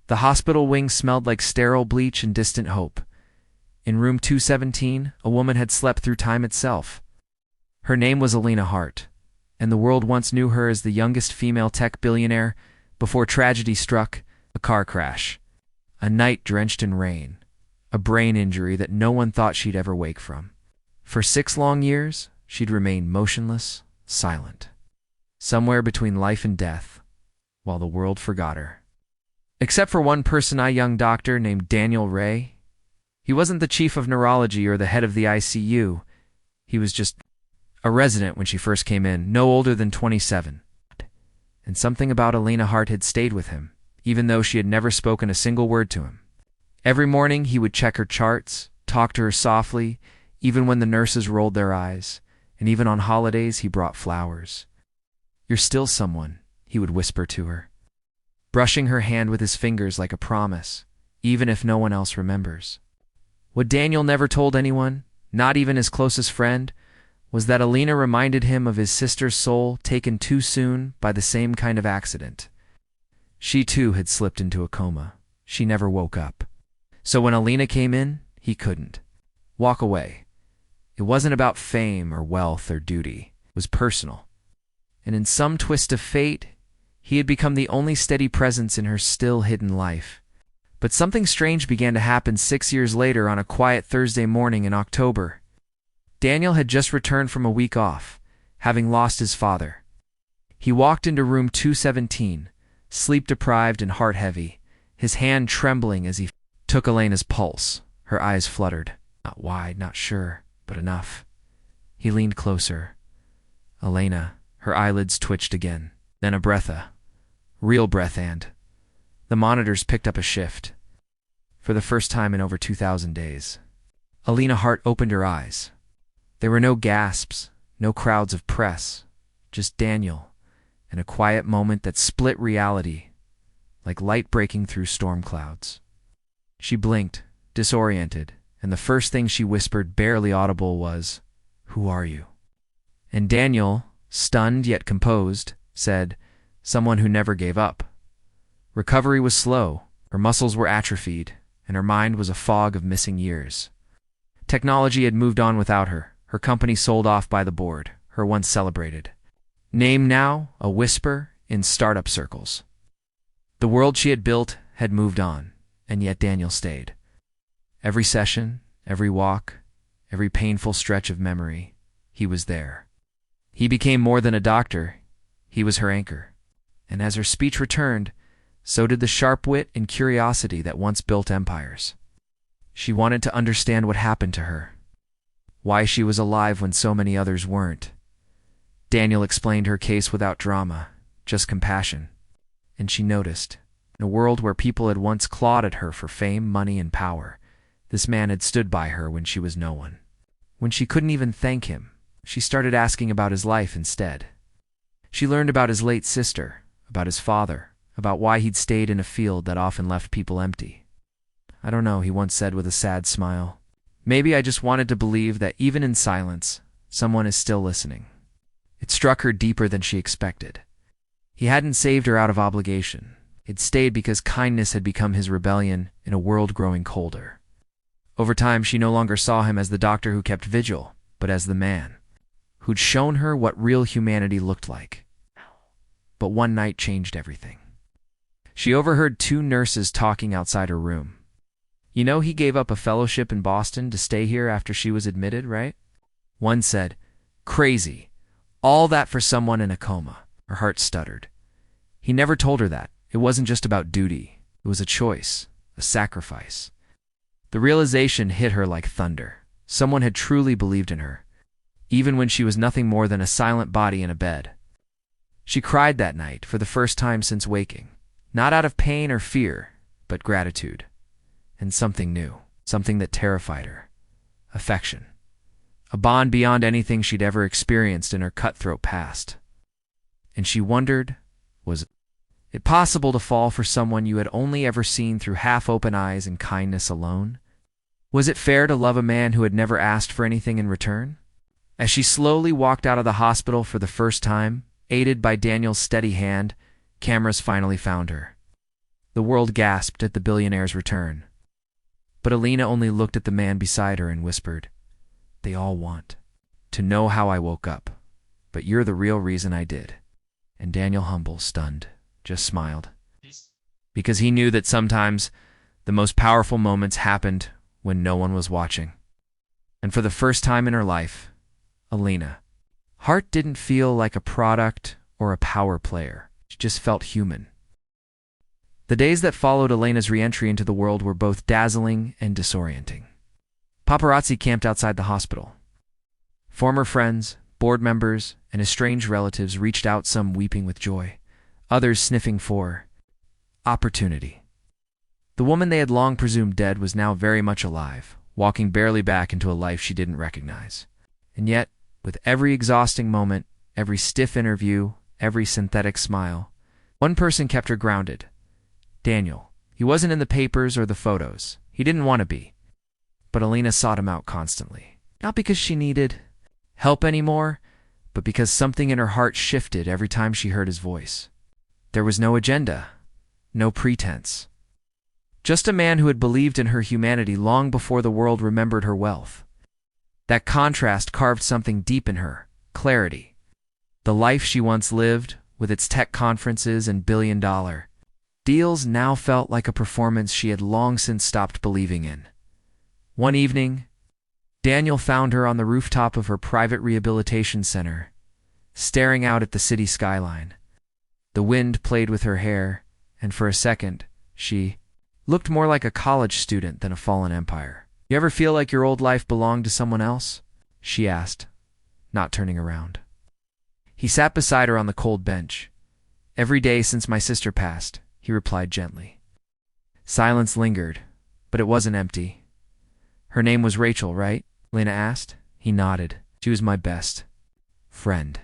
The hospital wing smelled like sterile bleach and distant hope. In room 217, a woman had slept through time itself. Her name was Alina Hart, and the world once knew her as the youngest female tech billionaire before tragedy struck, a car crash. A night drenched in rain, a brain injury that no one thought she'd ever wake from. For 6 long years, she'd remained motionless, silent, somewhere between life and death, while the world forgot her. Except for one person, a young doctor named Daniel Ray. He wasn't the chief of neurology or the head of the ICU. He was just a resident when she first came in, no older than 27. And something about Alina Hart had stayed with him, even though she had never spoken a single word to him. Every morning he would check her charts, talk to her softly, even when the nurses rolled their eyes, and even on holidays he brought flowers. "You're still someone," he would whisper to her, brushing her hand with his fingers like a promise, even if no one else remembers. What Daniel never told anyone, not even his closest friend, was that Alina reminded him of his sister's soul taken too soon by the same kind of accident. She too had slipped into a coma. She never woke up. So when Alina came in, he couldn't walk away. It wasn't about fame or wealth or duty. It was personal. And in some twist of fate, he had become the only steady presence in her still hidden life. But something strange began to happen 6 years later on a quiet Thursday morning in October. Daniel had just returned from a week off, having lost his father. He walked into room 217, sleep-deprived and heart-heavy, his hand trembling as he took Alina's pulse. Her eyes fluttered. Not wide, not sure, but enough. He leaned closer. Alina, her eyelids twitched again. Then a breath, a real breath, and the monitors picked up a shift. For the first time in over 2,000 days. Alina Hart opened her eyes. There were no gasps, no crowds of press, just Daniel, and a quiet moment that split reality, like light breaking through storm clouds. She blinked, disoriented, and the first thing she whispered, barely audible, was, "Who are you?" And Daniel, stunned yet composed, said, "Someone who never gave up." Recovery was slow, her muscles were atrophied, and her mind was a fog of missing years. Technology had moved on without her, her company sold off by the board, her once celebrated name now a whisper in startup circles. The world she had built had moved on, and yet Daniel stayed. Every session, every walk, every painful stretch of memory, he was there. He became more than a doctor, he was her anchor. And as her speech returned, so did the sharp wit and curiosity that once built empires. She wanted to understand what happened to her, why she was alive when so many others weren't. Daniel explained her case without drama, just compassion. And she noticed, in a world where people had once clawed at her for fame, money, and power, this man had stood by her when she was no one. When she couldn't even thank him, she started asking about his life instead. She learned about his late sister, about his father, about why he'd stayed in a field that often left people empty. "I don't know," he once said with a sad smile. "Maybe I just wanted to believe that even in silence, someone is still listening." It struck her deeper than she expected. He hadn't saved her out of obligation. It stayed because kindness had become his rebellion in a world growing colder. Over time, she no longer saw him as the doctor who kept vigil, but as the man who'd shown her what real humanity looked like. But one night changed everything. She overheard 2 nurses talking outside her room. "You know he gave up a fellowship in Boston to stay here after she was admitted, right?" One said, "Crazy. All that for someone in a coma." Her heart stuttered. He never told her that. It wasn't just about duty. It was a choice, a sacrifice. The realization hit her like thunder. Someone had truly believed in her, even when she was nothing more than a silent body in a bed. She cried that night for the first time since waking, not out of pain or fear, but gratitude. And something new, something that terrified her. Affection. A bond beyond anything she'd ever experienced in her cutthroat past. And she wondered, was it possible to fall for someone you had only ever seen through half-open eyes and kindness alone? Was it fair to love a man who had never asked for anything in return? As she slowly walked out of the hospital for the first time, aided by Daniel's steady hand, cameras finally found her. The world gasped at the billionaire's return. But Alina only looked at the man beside her and whispered, "They all want to know how I woke up, but you're the real reason I did." And Daniel, humble, stunned, just smiled. Because he knew that sometimes the most powerful moments happened when no one was watching. And for the first time in her life, Alina Hart didn't feel like a product or a power player. She just felt human. The days that followed Elena's re-entry into the world were both dazzling and disorienting. Paparazzi camped outside the hospital. Former friends, board members, and estranged relatives reached out, some weeping with joy, others sniffing for opportunity. The woman they had long presumed dead was now very much alive, walking barely back into a life she didn't recognize. And yet, with every exhausting moment, every stiff interview, every synthetic smile, one person kept her grounded. Daniel. He wasn't in the papers or the photos. He didn't want to be. But Alina sought him out constantly. Not because she needed help anymore, but because something in her heart shifted every time she heard his voice. There was no agenda, no pretense. Just a man who had believed in her humanity long before the world remembered her wealth. That contrast carved something deep in her, clarity. The life she once lived, with its tech conferences and billion-dollar deals, now felt like a performance she had long since stopped believing in. One evening, Daniel found her on the rooftop of her private rehabilitation center, staring out at the city skyline. The wind played with her hair, and for a second, she looked more like a college student than a fallen empire. "You ever feel like your old life belonged to someone else?" she asked, not turning around. He sat beside her on the cold bench. "Every day since my sister passed," he replied gently. Silence lingered, but it wasn't empty. "Her name was Rachel, right?" Lena asked. He nodded. "She was my best friend.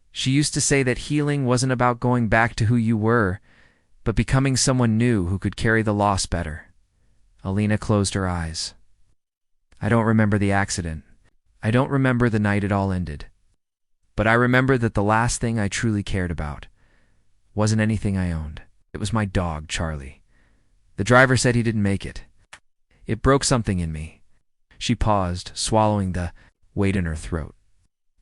She used to say that healing wasn't about going back to who you were, but becoming someone new who could carry the loss better." Alina closed her eyes. "I don't remember the accident. I don't remember the night it all ended. But I remember that the last thing I truly cared about wasn't anything I owned. It was my dog, Charlie. The driver said he didn't make it. It broke something in me." She paused, swallowing the weight in her throat.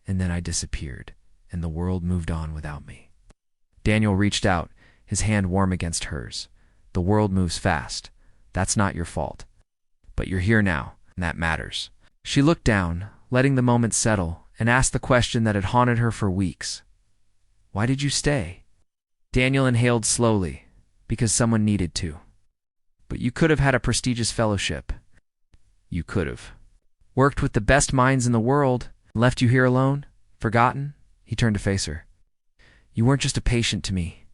"And then I disappeared, and the world moved on without me." Daniel reached out, his hand warm against hers. "The world moves fast. That's not your fault. But you're here now, and that matters." She looked down, letting the moment settle, and asked the question that had haunted her for weeks. "Why did you stay?" Daniel inhaled slowly, "Because someone needed to." "But you could have had a prestigious fellowship. You could have worked with the best minds in the world, left you here alone, forgotten." He turned to face her. "You weren't just a patient to me.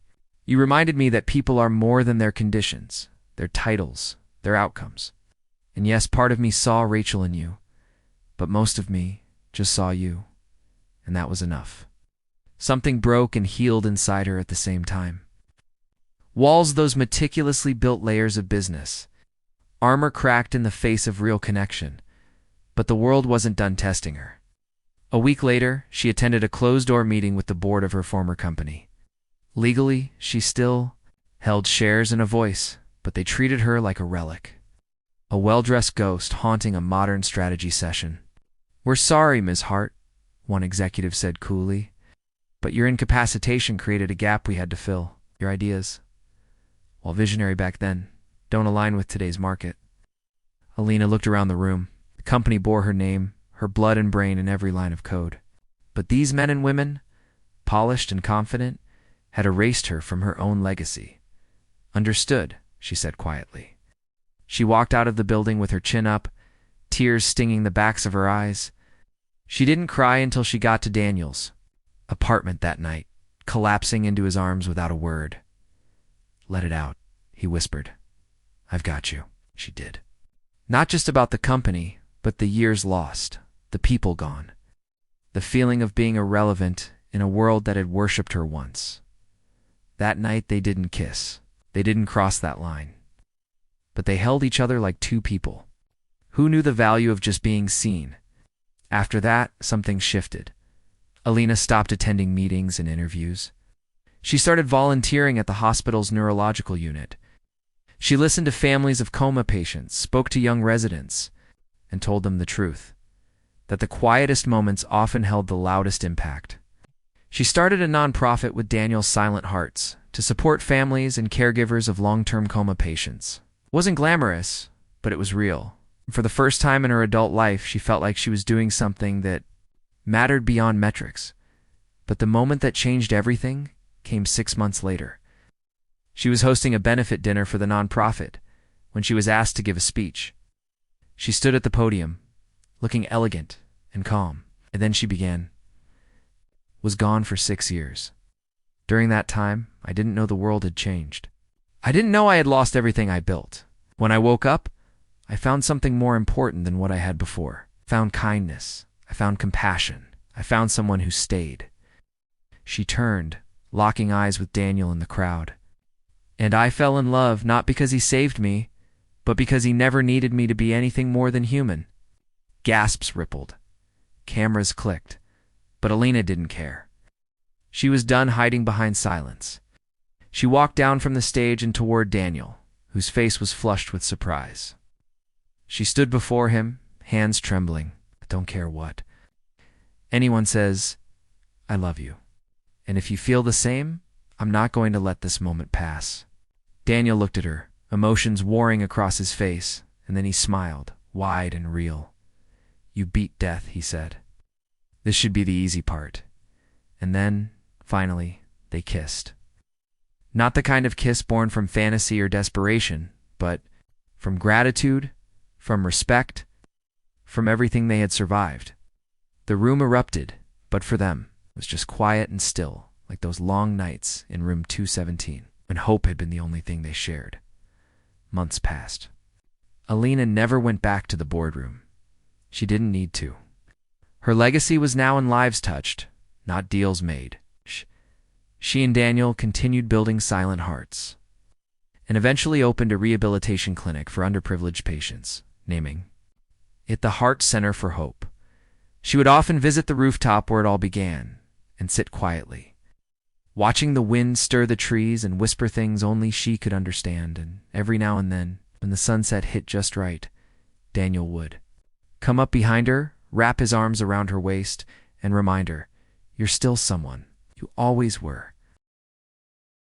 You reminded me that people are more than their conditions, their titles, their outcomes. And yes, part of me saw Rachel in you, but most of me just saw you, and that was enough." Something broke and healed inside her at the same time. Walls, those meticulously built layers of business. Armor cracked in the face of real connection. But the world wasn't done testing her. A week later, she attended a closed-door meeting with the board of her former company. Legally, she still held shares and a voice, but they treated her like a relic. A well-dressed ghost haunting a modern strategy session. "We're sorry, Ms. Hart," one executive said coolly, "but your incapacitation created a gap we had to fill. Your ideas, while visionary back then, don't align with today's market." Alina looked around the room. The company bore her name, her blood and brain in every line of code. But these men and women, polished and confident, had erased her from her own legacy. "Understood," she said quietly. She walked out of the building with her chin up, tears stinging the backs of her eyes. She didn't cry until she got to Daniel's apartment that night, collapsing into his arms without a word. "Let it out," he whispered. "I've got you." She did. Not just about the company, but the years lost, the people gone, the feeling of being irrelevant in a world that had worshipped her once. That night they didn't kiss. They didn't cross that line. But they held each other like two people. Who knew the value of just being seen? After that, something shifted. Alina stopped attending meetings and interviews. She started volunteering at the hospital's neurological unit, She listened to families of coma patients, spoke to young residents, and told them the truth, that the quietest moments often held the loudest impact. She started a nonprofit with Daniel's Silent Hearts to support families and caregivers of long-term coma patients. It wasn't glamorous, but it was real. For the first time in her adult life, she felt like she was doing something that mattered beyond metrics. But the moment that changed everything came 6 months later. She was hosting a benefit dinner for the nonprofit when she was asked to give a speech. She stood at the podium, looking elegant and calm, and then she began. Was gone for 6 years. During that time, I didn't know the world had changed. I didn't know I had lost everything I built. When I woke up, I found something more important than what I had before. I found kindness. I found compassion. I found someone who stayed. She turned, locking eyes with Daniel in the crowd. And I fell in love not because he saved me, but because he never needed me to be anything more than human. Gasps rippled. Cameras clicked. But Alina didn't care. She was done hiding behind silence. She walked down from the stage and toward Daniel, whose face was flushed with surprise. She stood before him, hands trembling. I don't care what. Anyone says, I love you. And if you feel the same, I'm not going to let this moment pass. Daniel looked at her, emotions warring across his face, and then he smiled, wide and real. You beat death, he said. This should be the easy part. And then, finally, they kissed. Not the kind of kiss born from fantasy or desperation, but from gratitude, from respect, from everything they had survived. The room erupted, but for them, it was just quiet and still, like those long nights in room 217, when hope had been the only thing they shared. Months passed. Alina never went back to the boardroom. She didn't need to. Her legacy was now in lives touched, not deals made. She and Daniel continued building Silent Hearts, and eventually opened a rehabilitation clinic for underprivileged patients, naming it the Heart Center for Hope. She would often visit the rooftop where it all began, and sit quietly, watching the wind stir the trees and whisper things only she could understand, and every now and then, when the sunset hit just right, Daniel would come up behind her, wrap his arms around her waist, and remind her, you're still someone. You always were.